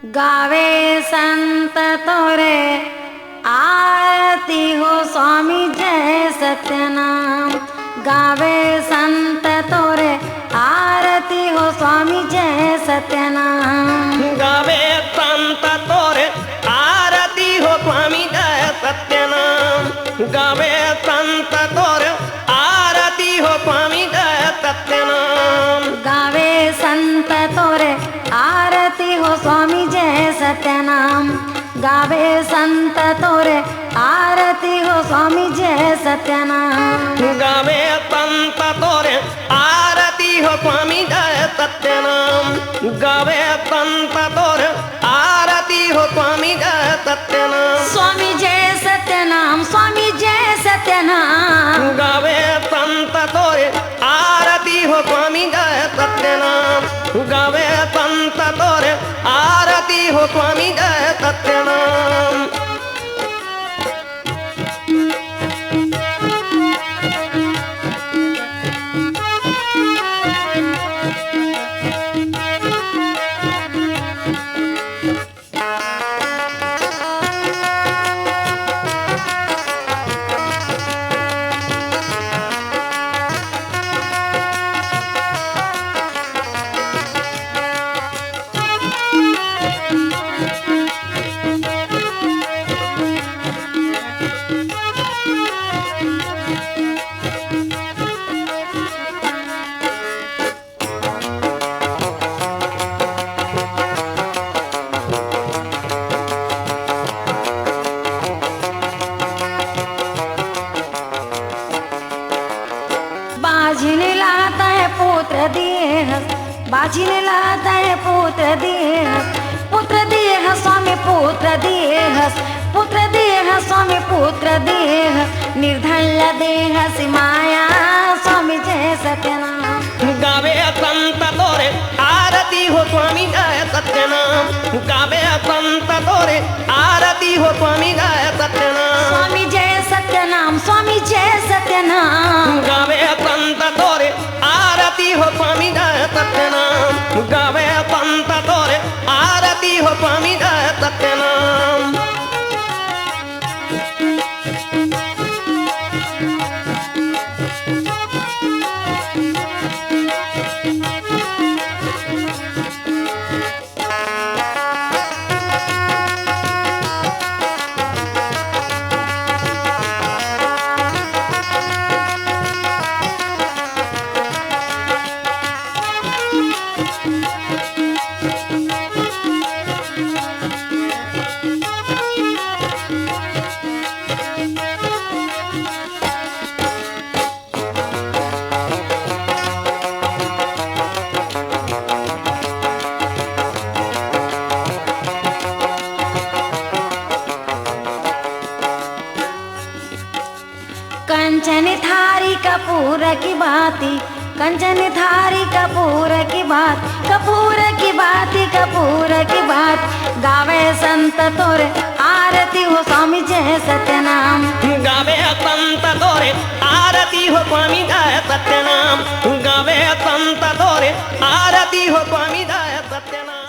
गावे संत तोरे आरती हो स्वामी जय सत्यनाम। गावे संत तोरे आरती हो स्वामी जय सत्यनाम। गावे संत तोरे आरती हो स्वामी जय सत्यनाम। गावे संत तोरे आरती हो स्वामी जय सत्यनाम। गावे संत तोरे आरती हो स्वामी जय सत्यनाम। गावे संत तोरे आरती हो स्वामी जय सत्यनाम। गावे संत तोरे आरती हो स्वामी जय सत्यनाम। गावे संत तोरे आरती हो स्वामी जय सत्यनाम। स्वामी जय सत्यनाम, स्वामी जय सत्यनाम। गावे संत तोरे आरती हो स्वामी जय सत्यनाम। गावे संत तोरे आरती हो स्वामी जय सत्यनाम। बाझिने लाता है पुत्र दिए हस, बाझिने लाता है पुत्र दिए हस। पुत्र दिए हस स्वामी पुत्र दिए हस, पुत्र दिए हस स्वामी पुत्र दिए हस। निर्धल्य देह सिमाया स्वामी जय सत्यनाम। गावे संत तोरे आरती हो स्वामी जय सत्यनाम। गावे संत तोरे आरती हो स्वामी जय सत्यनाम। स्वामी जय सत्यनाम, स्वामी जय सत्यनाम। गावे संत तोरे आरती हो स्वामी जय सत्यनाम। गावे संत तोरे आरती हो स्वामी जय सत्यनाम। कंचन थारी कपूर की बाती, कंचन थारी कपूर की बात, कपूर की बाती कपूर की बात। गावे संत तोरे आरती हो स्वामी जय सत्यनाम। गावे संत तोरे आरती हो स्वामी जय सत्यनाम। गावे संत तोरे आरती हो स्वामी जय सत्यनाम।